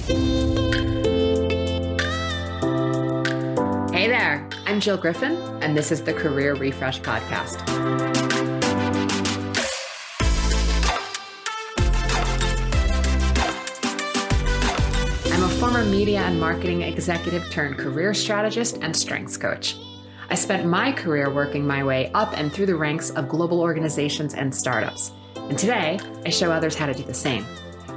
Hey there, I'm Jill Griffin, and this is the Career Refresh Podcast. I'm a former media and marketing executive turned career strategist and strengths coach. I spent my career working my way up and through the ranks of global organizations and startups. And today, I show others how to do the same.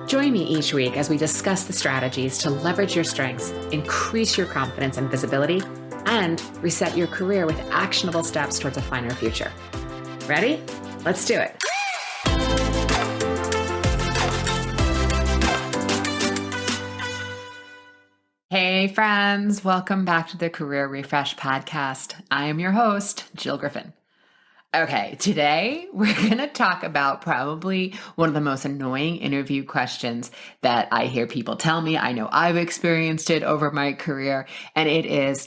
Join me each week as we discuss the strategies to leverage your strengths, increase your confidence and visibility, and reset your career with actionable steps towards a finer future. Ready? Let's do it. Hey friends, welcome back to the Career Refresh Podcast. I am your host, Jill Griffin. Okay, today we're going to talk about probably one of the most annoying interview questions that I hear people tell me. I know I've experienced it over my career, and it is,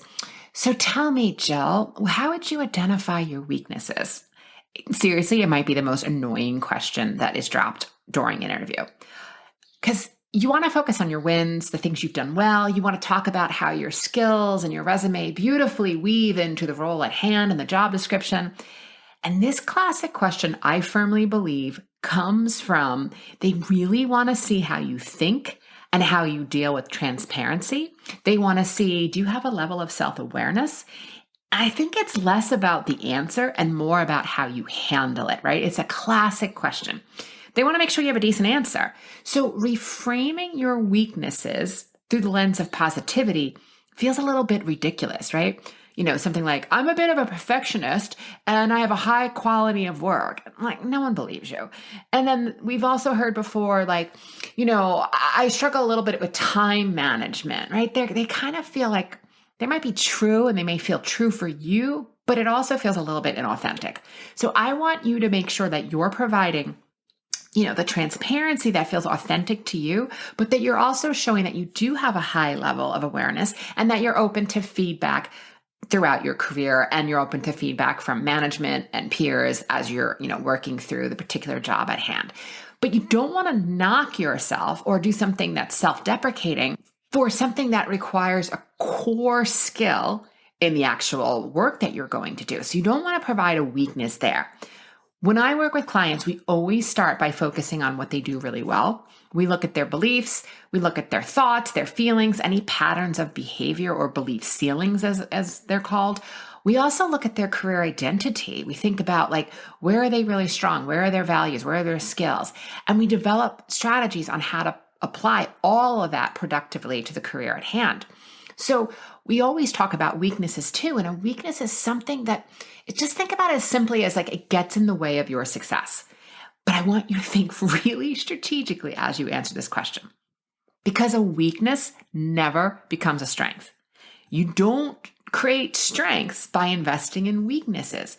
so tell me, Jill, how would you identify your weaknesses? Seriously, it might be the most annoying question that is dropped during an interview. Because you want to focus on your wins, the things you've done well. You want to talk about how your skills and your resume beautifully weave into the role at hand and the job description. And this classic question, I firmly believe, comes from they really want to see how you think and how you deal with transparency. They want to see, do you have a level of self-awareness? I think it's less about the answer and more about how you handle it, right? It's a classic question. They want to make sure you have a decent answer. So reframing your weaknesses through the lens of positivity feels a little bit ridiculous, right? You know, something like, I'm a bit of a perfectionist and I have a high quality of work. Like, no one believes you. And then we've also heard before, like, you know, I struggle a little bit with time management, right? They kind of feel like they might be true and they may feel true for you, but it also feels a little bit inauthentic. So I want you to make sure that you're providing the transparency that feels authentic to you, but that you're also showing that you do have a high level of awareness and that you're open to feedback throughout your career, and you're open to feedback from management and peers as you're, working through the particular job at hand. But you don't want to knock yourself or do something that's self-deprecating for something that requires a core skill in the actual work that you're going to do. So you don't want to provide a weakness there. When I work with clients, we always start by focusing on what they do really well. We look at their beliefs, we look at their thoughts, their feelings, any patterns of behavior or belief ceilings as they're called. We also look at their career identity. We think about where are they really strong? Where are their values? Where are their skills? And we develop strategies on how to apply all of that productively to the career at hand. So we always talk about weaknesses too. And a weakness is something that, just think about it as simply as it gets in the way of your success. But I want you to think really strategically as you answer this question, because a weakness never becomes a strength. You don't create strengths by investing in weaknesses.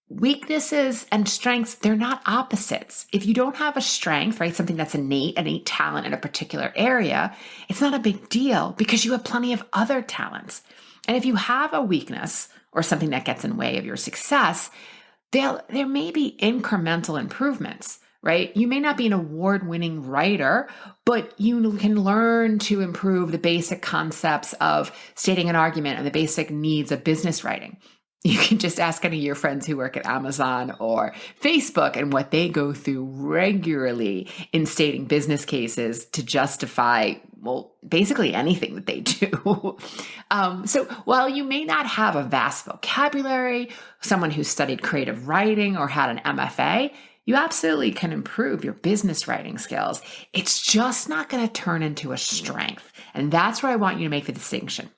Weaknesses and strengths, they're not opposites. If you don't have a strength, right, something that's innate talent in a particular area, it's not a big deal because you have plenty of other talents. And if you have a weakness or something that gets in the way of your success, there may be incremental improvements, right? You may not be an award-winning writer, but you can learn to improve the basic concepts of stating an argument and the basic needs of business writing. You can just ask any of your friends who work at Amazon or Facebook and what they go through regularly in stating business cases to justify, basically anything that they do. So while you may not have a vast vocabulary, someone who studied creative writing or had an MFA, you absolutely can improve your business writing skills. It's just not going to turn into a strength. And that's where I want you to make the distinction.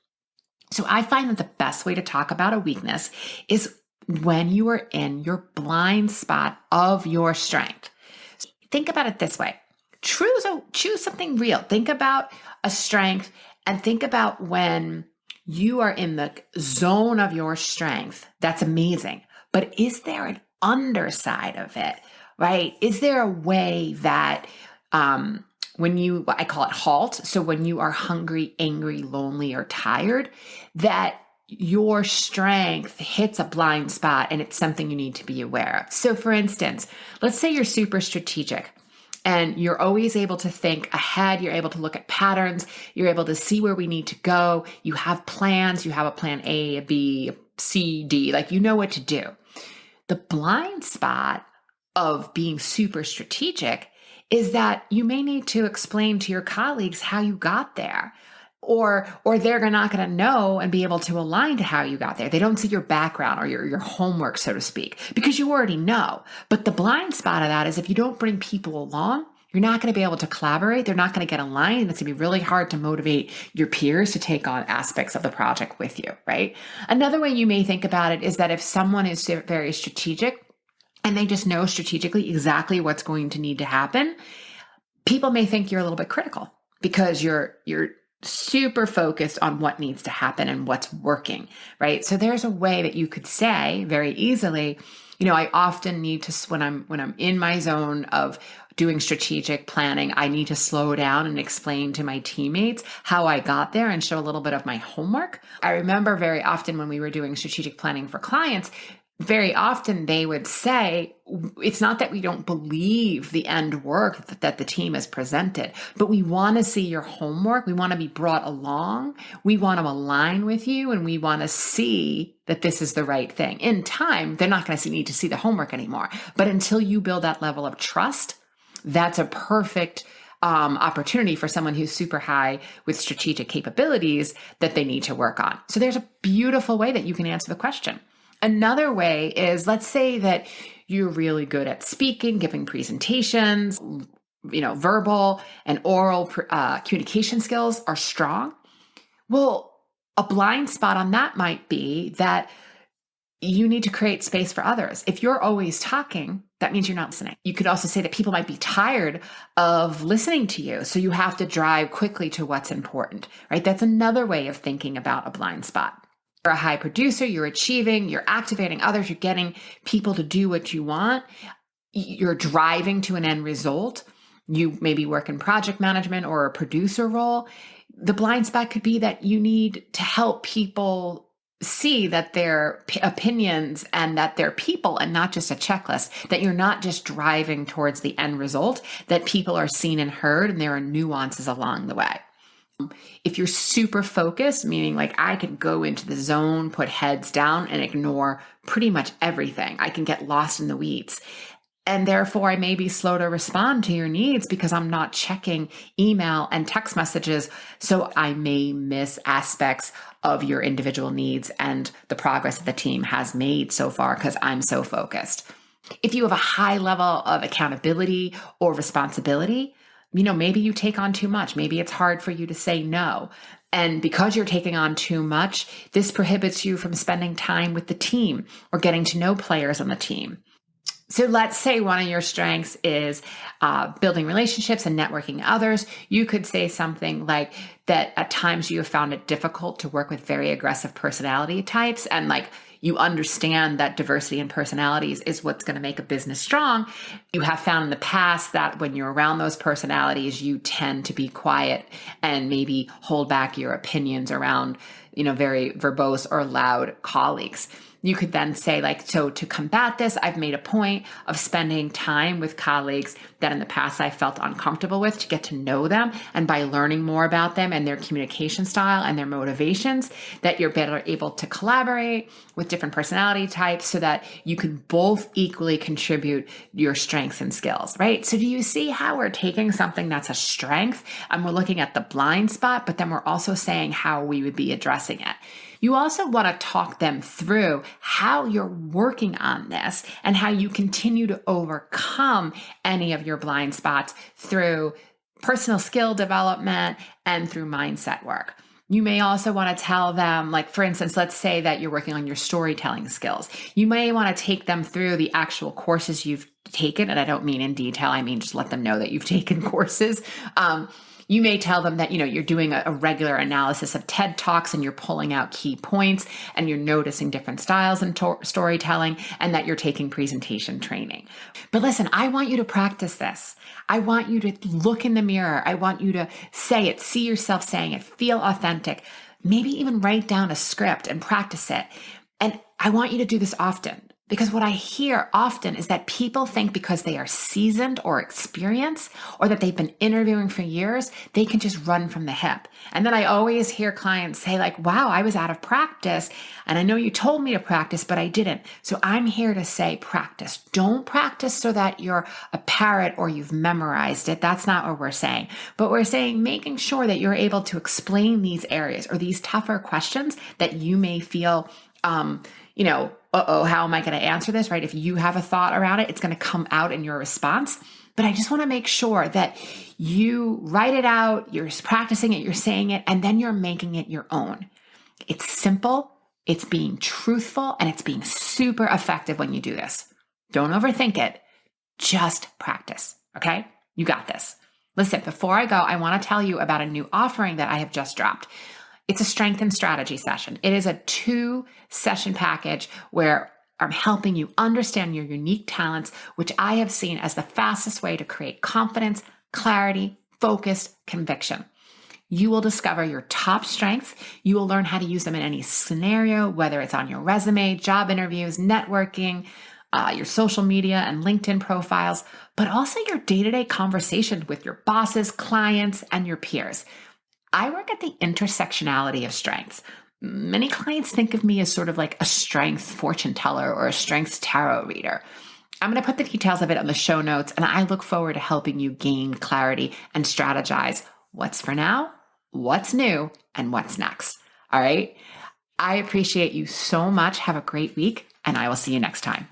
So I find that the best way to talk about a weakness is when you are in your blind spot of your strength. So think about it this way. Choose something real. Think about a strength and think about when you are in the zone of your strength. That's amazing. But is there an underside of it, right? Is there a way that I call it halt. So when you are hungry, angry, lonely, or tired, that your strength hits a blind spot and it's something you need to be aware of. So for instance, let's say you're super strategic And you're always able to think ahead. You're able to look at patterns. You're able to see where we need to go. You have plans. You have a plan A, B, C, D. Like, you know what to do. The blind spot of being super strategic is that you may need to explain to your colleagues how you got there. Or they're not going to know and be able to align to how you got there. They don't see your background or your homework, so to speak, because you already know. But the blind spot of that is if you don't bring people along, you're not going to be able to collaborate. They're not going to get aligned. And it's going to be really hard to motivate your peers to take on aspects of the project with you, right? Another way you may think about it is that if someone is very strategic and they just know strategically exactly what's going to need to happen, people may think you're a little bit critical because you're super focused on what needs to happen and what's working, right? So there's a way that you could say very easily, I often need to, when I'm in my zone of doing strategic planning, I need to slow down and explain to my teammates how I got there and show a little bit of my homework. I remember very often when we were doing strategic planning for clients, very often they would say, it's not that we don't believe the end work that the team has presented, but we want to see your homework. We want to be brought along. We want to align with you, and we want to see that this is the right thing. In time, they're not going to need to see the homework anymore. But until you build that level of trust, that's a perfect opportunity for someone who's super high with strategic capabilities that they need to work on. So there's a beautiful way that you can answer the question. Another way is, let's say that you're really good at speaking, giving presentations, verbal and oral communication skills are strong. Well, a blind spot on that might be that you need to create space for others. If you're always talking, that means you're not listening. You could also say that people might be tired of listening to you, so you have to drive quickly to what's important, right? That's another way of thinking about a blind spot. You're a high producer, you're achieving, you're activating others, you're getting people to do what you want, you're driving to an end result. You maybe work in project management or a producer role. The blind spot could be that you need to help people see that their opinions and that they're people and not just a checklist, that you're not just driving towards the end result, that people are seen and heard and there are nuances along the way. If you're super focused, meaning like I can go into the zone, put heads down and ignore pretty much everything. I can get lost in the weeds. And therefore I may be slow to respond to your needs because I'm not checking email and text messages. So I may miss aspects of your individual needs and the progress that the team has made so far because I'm so focused. If you have a high level of accountability or responsibility, maybe you take on too much. Maybe it's hard for you to say no. And because you're taking on too much, this prohibits you from spending time with the team or getting to know players on the team. So let's say one of your strengths is building relationships and networking others. You could say something like that at times you have found it difficult to work with very aggressive personality types, and like you understand that diversity in personalities is what's going to make a business strong. You have found in the past that when you're around those personalities, you tend to be quiet and maybe hold back your opinions around, very verbose or loud colleagues. You could then say so to combat this, I've made a point of spending time with colleagues that in the past I felt uncomfortable with to get to know them. And by learning more about them and their communication style and their motivations, that you're better able to collaborate with different personality types so that you can both equally contribute your strengths and skills, right? So do you see how we're taking something that's a strength and we're looking at the blind spot, but then we're also saying how we would be addressing it? You also want to talk them through how you're working on this and how you continue to overcome any of your blind spots through personal skill development and through mindset work. You may also want to tell them, for instance, let's say that you're working on your storytelling skills. You may want to take them through the actual courses you've taken. And I don't mean in detail. I mean, just let them know that you've taken courses. You may tell them that, you're doing a regular analysis of TED Talks and you're pulling out key points and you're noticing different styles in storytelling and that you're taking presentation training. But listen, I want you to practice this. I want you to look in the mirror. I want you to say it, see yourself saying it, feel authentic, maybe even write down a script and practice it. And I want you to do this often. Because what I hear often is that people think because they are seasoned or experienced, or that they've been interviewing for years, they can just run from the hip. And then I always hear clients say like, wow, I was out of practice. And I know you told me to practice, but I didn't. So I'm here to say practice. Don't practice so that you're a parrot or you've memorized it. That's not what we're saying. But we're saying making sure that you're able to explain these areas or these tougher questions that you may feel, how am I going to answer this, right? If you have a thought around it, it's going to come out in your response. But I just want to make sure that you write it out, you're practicing it, you're saying it, and then you're making it your own. It's simple, it's being truthful, and it's being super effective when you do this. Don't overthink it. Just practice, okay? You got this. Listen, before I go, I want to tell you about a new offering that I have just dropped. It's a strength and strategy session. It is a 2-session package where I'm helping you understand your unique talents, which I have seen as the fastest way to create confidence, clarity, focused conviction. You will discover your top strengths. You will learn how to use them in any scenario, whether it's on your resume, job interviews, networking, your social media and LinkedIn profiles, but also your day-to-day conversations with your bosses, clients, and your peers. I work at the intersectionality of strengths. Many clients think of me as sort of like a strength fortune teller or a strengths tarot reader. I'm going to put the details of it on the show notes, and I look forward to helping you gain clarity and strategize what's for now, what's new, and what's next. All right. I appreciate you so much. Have a great week, and I will see you next time.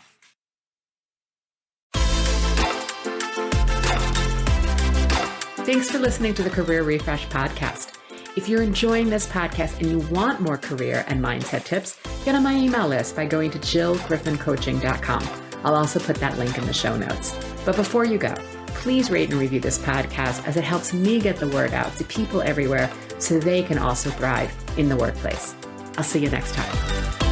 Thanks for listening to the Career Refresh podcast. If you're enjoying this podcast and you want more career and mindset tips, get on my email list by going to jillgriffincoaching.com. I'll also put that link in the show notes. But before you go, please rate and review this podcast as it helps me get the word out to people everywhere so they can also thrive in the workplace. I'll see you next time.